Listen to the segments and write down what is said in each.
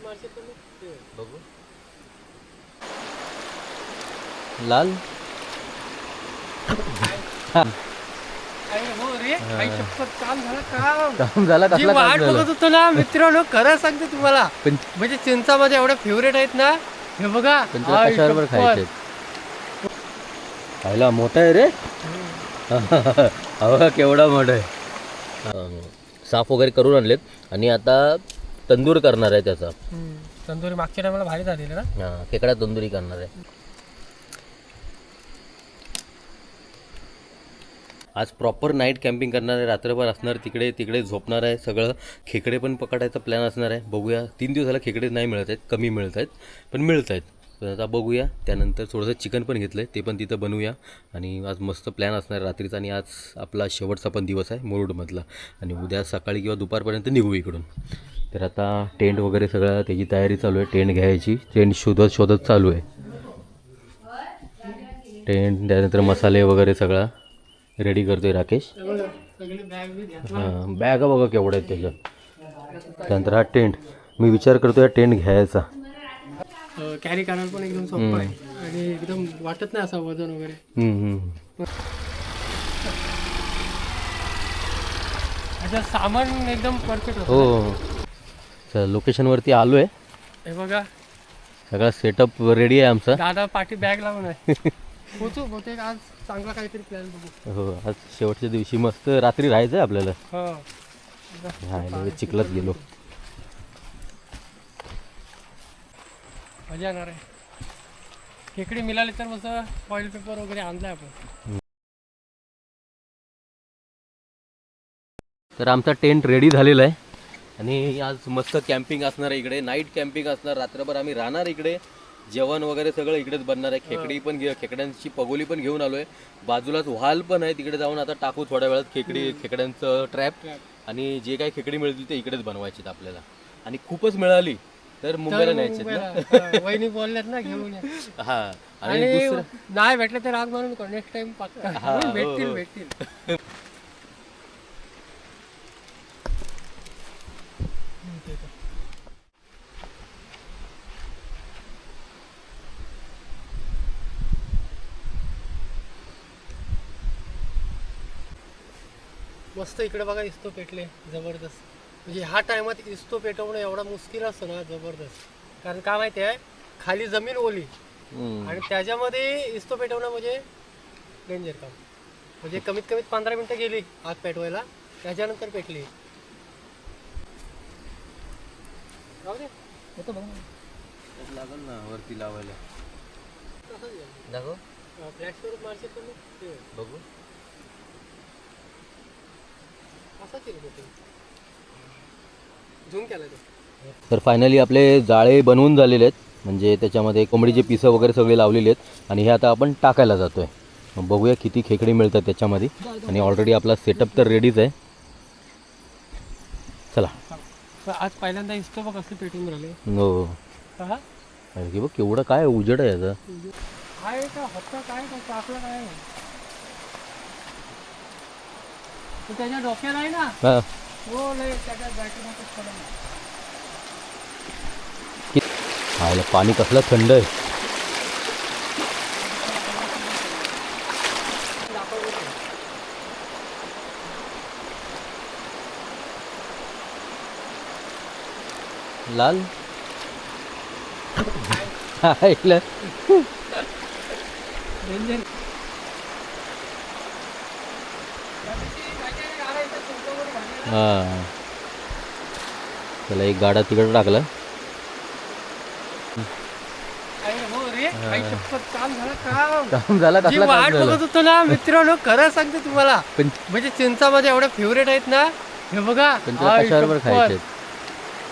बघू लाल काम झाला कसला वाट बघत होतो ना मित्रांनो, खरं सांगते तुम्हाला. म्हणजे चिंचा माझ्या एवढ्या फेवरेट आहेत ना. हे बघा कशावर खायचे खायला मोठा आहे रे. अहो केवढा मोठा आहे. साफ वगैरे करून आणलेत आणि आता तंदूर करणार आहे त्याचा. तंदुरी मागच्या टायमाला भारी झालेली ना. हां खेकडा तंदुरी करणार आहे. आज प्रॉपर नाईट कॅम्पिंग करणार आहे. रात्रभर असणार तिकडे, तिकडे झोपणार आहे. सगळं खेकडे पण पकडायचा प्लॅन असणार आहे. बघूया. 3 दिवस झाला खेकडे नाही मिळत आहेत, कमी मिळत आहेत, पण मिळत आहेत. तर आता बघूया. त्यानंतर थोडंसं चिकन पण घेतलं आहे, ते पण तिथं बनवूया. आणि आज मस्त प्लॅन असणार रात्रीचा. आणि आज आपला शेवटचा पण दिवस आहे मुरुडमधला. आणि उद्या सकाळी किंवा दुपारपर्यंत निघू इकडून. तर आता टेंट वगैरे सगळं त्याची तयारी चालू आहे. टेंट घ्यायची, टेंट शोधत चालू आहे. टेंट त्यानंतर मसाले वगैरे सगळा रेडी करतोय राकेश. हां बॅगा बघा केवढ्या आहेत त्याच्यात. त्यानंतर हा टेंट मी विचार करतोय टेंट घ्यायचा. कॅरी करायला पण एकदम सोपं आहे आणि एकदम वाटत नाही असं वजन वगैरे. अच्छा सामान एकदम परफेक्ट हो. चल लोकेशनवरती आलो आहे. हे बघा सगळा सेटअप रेडी आहे आमचा. दादा पाठी बॅग लावून आहे. पोचू बहुतेक आज चांगला काहीतरी प्लॅन बघू. हो आज शेवटच्या दिवशी मस्त रात्री राहायचं आहे आपल्याला. हो हां चिखलात गेलो. मजा येणार आहे. खेकडी मिळाली तर मस्त फॉईल पेपर वगैरे आणलाय आपण. तर आमचा टेंट रेडी झालेला आहे आणि आज मस्त कॅम्पिंग असणार आहे इकडे. नाईट कॅम्पिंग असणार. रात्रभर आम्ही राहणार इकडे. जेवण वगैरे सगळं इकडेच बनणार आहे. खेकडी पण खेकड्यांची पगोली पण घेऊन आलो आहे. बाजूलाच व्हाल पण आहे, तिकडे जाऊन आता टाकू थोड्या वेळात खेकड्यांचं ट्रॅप. आणि जे काही खेकडी मिळतील ते इकडेच बनवायचे आपल्याला. आणि खूपच मिळाली तर मुंबईला न्यायचे. वहिनी बोलल्यात ना घेऊन या. हा आणि दुसरं नाही भेटलं तर आज म्हणून नेक्स्ट टाइम पक्का भेटतील. मस्त इकडे बघा इस्तो पेटले जबरदस्त. म्हणजे ह्या टायमात इस्तो पेटवणं एवढा मुश्किल असतो ना, जबरदस्त. कारण काय माहिती आहे, खाली जमीन ओली आणि त्याच्यामध्ये इस्तो पेटवणं म्हणजे डेंजर काम. म्हणजे कमीत कमीत 15 मिनिटं गेली आग पेटवायला, त्याच्यानंतर पेटली. लागल ना वरती लावायला. फ्लॅशवर मारशील बघू. तर फायनली आपले जाळे बनवून झालेले आहेत. म्हणजे त्याच्यामध्ये कोंबडीचे पिसं वगैरे सगळे लावलेले आहेत आणि हे आता आपण टाकायला जातोय. मग बघूया किती खेकडी मिळतात त्याच्यामध्ये. आणि ऑलरेडी आपला सेटअप तर रेडीच आहे. चला आज पहिल्यांदा इस्तो बघ कसं पेटून राहिले. हो की बघ केवढं काय उजेड आहे याचा. काय हत्ता काय टाकलं काय त्याच्या डोक्यात आहे ना. हो लय त्याच्या खायला पाणी कसलं थंड आहे. लाल हां त्याला एक गाडा तिकडे टाकला. काम झाला कसला वाट बघत होतो ना मित्रांनो, खरं सांगते तुम्हाला. म्हणजे चिंचा माझ्या एवढ्या फेवरेट आहेत ना. हे बघा कशावर खायचे.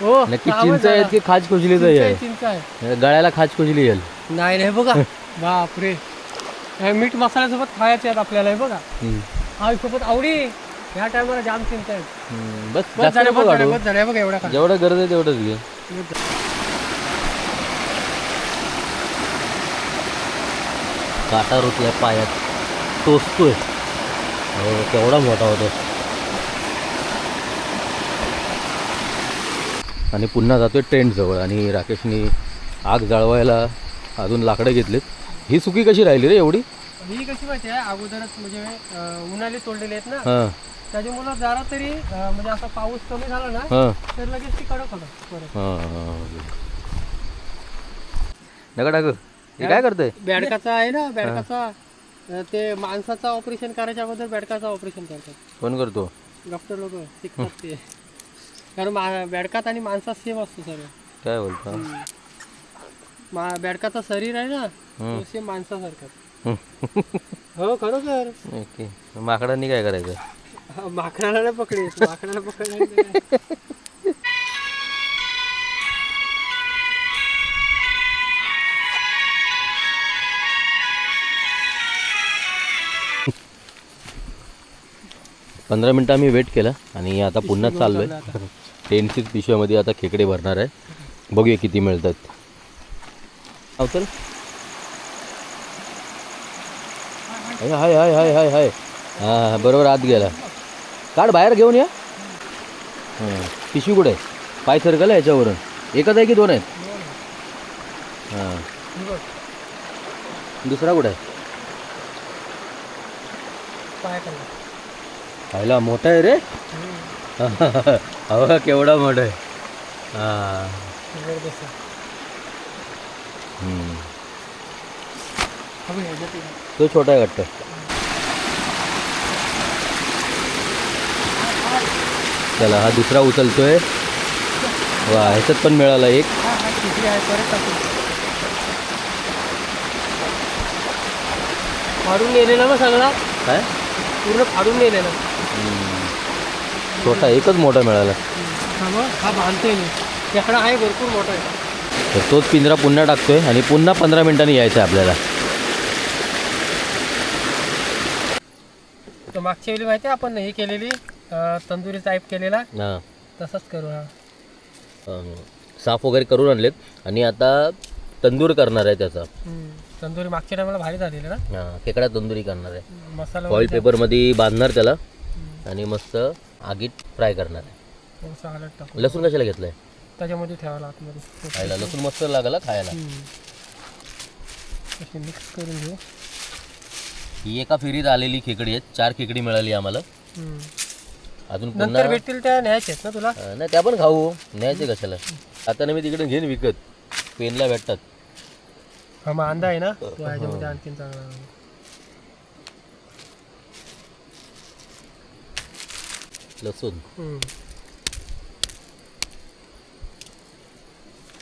हो नक्की चिंच आहेत की खाज खोजलीच आहे. चिंच आहे गळ्याला खाज खोजली येईल. नाही नाही बघा. बापरे मीठ मसाल्यासोबत खायचे आहेत आपल्याला. हे बघा हा सोबत आवडी. ह्या टायमाला जाम चिंच आहेत. बस झालं बघा एवढा जेवढं गरज आहे तेवढंच घे. काटा रुतलाय पायात, टोचतोय. केवढा मोठा होतो. आणि पुन्हा जातोय टेंटजवळ. आणि राकेशनी आग जाळवायला अजून लाकडं घेतलीत. ही सुकी कशी राहिली रे एवढी? ही कशी माहिती आहे, अगोदरच म्हणजे उन्हाळी तोडलेली आहेत ना, हां त्याच्यामुळं जरा तरी म्हणजे असा पाऊस कमी झाला ना हां तर लगेच ती कडक होतं परत. नका टाक. हे काय करतंय? बेडकाचा आहे ना, बेडकाचा ते माणसाचा ऑपरेशन करायच्या अगोदर बेडकाचा ऑपरेशन करतात. कोण करतो? डॉक्टर लोक शिकतात ते. कारण बेडकात आणि माणसात सेम असतो सगळं. काय बोलतो? बेडकाचं शरीर आहे ना हम्म. तो सेम माणसासारखं. हो खरोखर. ओके. माकडांनी काय करायचं? माकडाला नाही पकडे, माकडाला पकडलं. 15 मिनटं आम्ही वेट केला आणि आता पुन्हा चाललोय. टेंटचीच पिशव्यामध्ये आता खेकडे भरणार आहे. बघूया किती मिळतात. चल. हाय हाय हाय हाय हाय. हां बरोबर आत गेला. काढ बाहेर घेऊन या. पिशवी कुठे आहे? पाय सरकल आहे याच्यावरून. एकच आहे की दोन आहेत? हां दुसरा कुठे आहे? खायला मोठा आहे रे. हवा केवढा मोठा आहे. हां तो छोटा आहे वाटतं. चला हा दुसरा उचलतोय. वा ह्याच्यात पण मिळाला एक. फाडून नेलेला ना सगळा, काय पूर्ण फाडून नेलेला. छोटा एकच मोठा मिळाला. हा बांधतोय मी त्याकडे आहे, भरपूर मोठा आहे. तर तोच पिंजरा पुन्हा टाकतोय आणि पुन्हा 15 मिनिटांनी यायचं आहे आपल्याला. तर मागच्या वेळी माहिती आहे आपण हे केलेली तंदुरी टाईप केलेला, हां तसंच करू. हा साफ वगैरे करून आणलेत आणि आता तंदूर करणार आहे त्याचा. तंदुरी मागच्या टायमाला भारी झालेली ना. हां खेकडा तंदुरी करणार आहे. मसाला फॉईल पेपरमध्ये बांधणार त्याला आणि मस्त आगीत फ्राय करणार आहे. सॅलड टाकून लसूण कशाला घेतलंय? त्याच्यामध्ये ठेवायला आतमध्ये. खायला लसूण मस्त लागला खायला. मिक्स करून घेऊ. ही एका फेरीत आलेली खेकडी आहेत. 4 खेकडी मिळाली आम्हाला. अजून नंतर पुन्हा भेटतील त्या न्यायच्यात ना तुला. नाही त्या पण खाऊ. न्यायचे कशाला? आता मी तिकडे घेईन विकत. पेनला भेटतात. हा मांदा आहे ना तो ह्याच्यामध्ये आणखीन चांगला. लसूण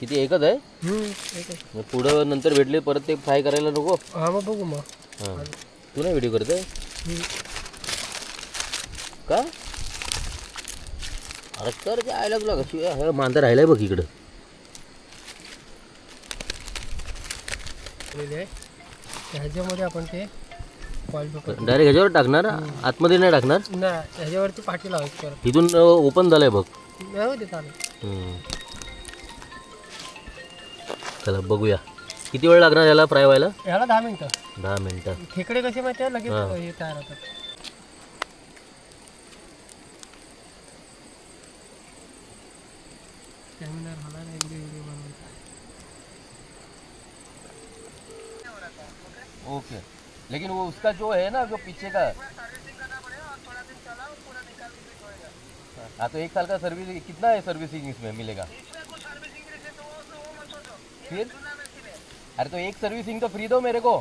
किती? एकच आहे. पुढं नंतर भेटले परत ते फ्राय करायला नको. हा मग बघू मग. हां तू नाही व्हिडिओ करतोय का? अरे तर जायला तुला कशी मांदा राहिलाय बघ इकडं. ह्याच्यामध्ये आपण ते फॉईल पेपर डायरेक्ट ह्याच्यावर टाकणार, आतमध्ये नाही टाकणार. नाही, ह्याच्यावरती पाठी लावायची परत. इथून ओपन झालंय बघ. नाही ते चालेल. चला बघूया किती वेळ लागणार याला फ्राय व्हायला. ह्याला 10 मिनिटं. 10 मिनिटं. खेकडे कसे माहिती आहे लगेच हां. हे तयार होतात. कॅमेरा हला नाही व्हिडिओ बनवायचा. ओके लेकिन वो उसका जो है ना जो पीछे का, हाँ तो 1 साल का सर्विस कितना है सर्विसिंग इसमें मिलेगा? फिर अरे तो एक सर्विसिंग तो फ्री दो मेरे को.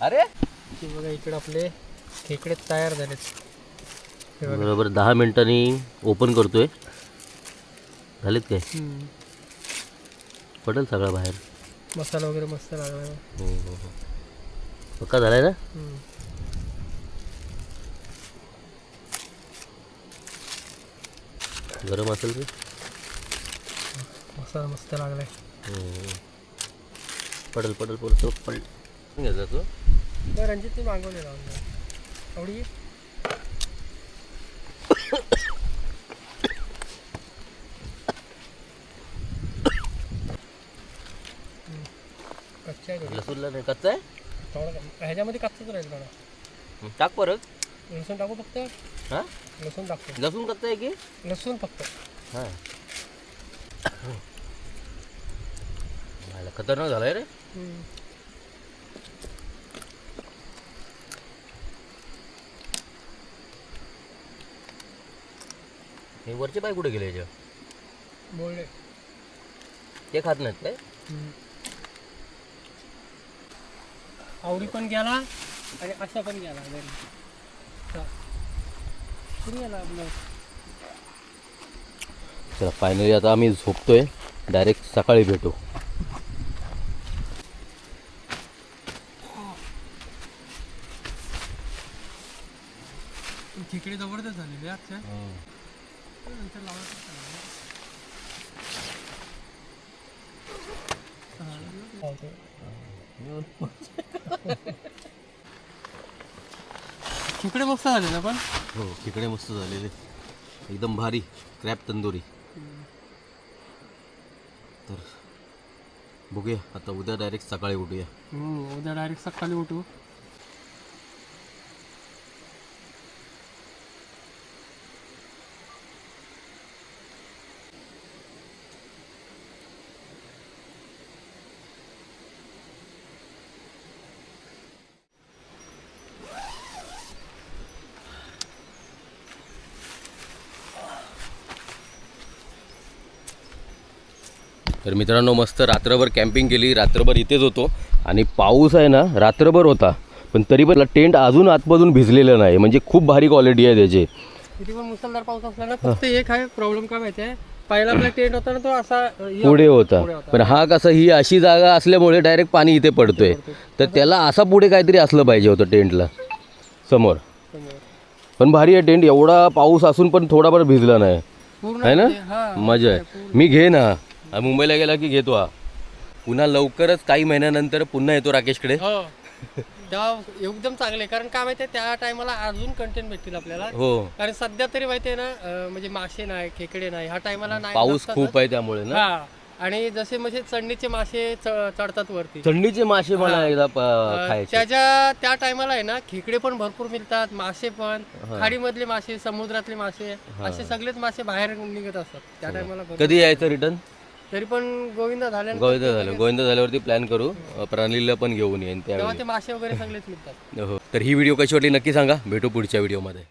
अरे बघा इकडे आपले खेकडे तयार झालेत. बरोबर 10 मिनिटांनी ओपन करतोय. झालेत काय? पडेल सगळा बाहेर. मसाला वगैरे मस्त लागला. हो पक्का झालाय ना. गरम असेल रे. मसाला मस्त लागलाय. पडेल पडेल पडेल पडेल घ्यायचा तो. तर रणजित ते मागवलेला आवडी. कच्चा आहे लसूणला नाही कच्चा आहे. थोडा ह्याच्यामध्ये कच्चाच राहील थोडा. टाक परत. लसूण टाकू फक्त. हां लसूण टाकतो. लसूण कसं आहे की लसूण फक्त. हां खतरनाक झालाय रे. हे वरचे पाय कुठे गेले याच्या? बोलले ते खात नाहीत काय? आवडी पण गेला आणि अशा पण गेला घरी. गेला आपलं. चला फायनली आता आम्ही झोपतोय. डायरेक्ट सकाळी भेटू. खेकडे जबरदस्त झालेले आजच्या. नंतर लावायचं खेकडे मस्त झाले ना पण. हो खेकडे मस्त झालेले एकदम भारी. क्रॅब तंदुरी. तर बघूया आता उद्या डायरेक्ट सकाळी उठूया. उद्या डायरेक्ट सकाळी उठू. तर मित्रांनो मस्त रात्रभर कॅम्पिंग केली. रात्रभर इथेच होतो आणि पाऊस आहे ना रात्रभर होता पण तरी पण टेंट अजून आतमधून भिजलेलं नाही. म्हणजे खूप भारी क्वालिटी आहे त्याची. किती पण मुसळधार पाऊस असला ना फक्त एक आहे प्रॉब्लेम. काय माहिती आहे पहिला आपला टेंट होता ना तो असा पुढे होता पण हा कसा ही अशी जागा असल्यामुळे डायरेक्ट पाणी इथे पडतोय. तर त्याला असा पुढे काहीतरी असलं पाहिजे होतं टेंटला समोर. पण भारी आहे टेंट. एवढा पाऊस असून पण थोडाफार भिजला नाही आहे ना. मजा आहे. मी घे ना मुंबईला गेला की घेतो हा. पुन्हा लवकरच काही महिन्यानंतर पुन्हा येतो राकेशकडे. तेव्हा एकदम चांगले. कारण काय माहितीये त्या टायमाला अजून कंटेंट भेटतील आपल्याला. हो कारण सध्या तरी माहितीये ना म्हणजे मासे नाही खेकडे नाही ह्या टायमाला नाही. पाऊस खूप आहे त्यामुळे ना. आणि जसे म्हणजे चढणीचे मासे चढतात वरती. चढणीचे मासे मला एकदा खायचे. त्या टायमाला आहे ना खेकडे पण भरपूर मिळतात. मासे पण खाडीमधले मासे समुद्रातले मासे असे सगळेच मासे बाहेर निघत असतात त्या टायमाला. कधी यायचं रिटर्न? तरी पण गोविंदा झाल्यावरती प्लॅन करू. प्रणालीला पण घेऊन येईन तेव्हा ते मासे वगैरे सगळेच मिळतात. हो तर ही व्हिडिओ कशी वाटली नक्की सांगा. भेटू पुढच्या व्हिडिओमध्ये.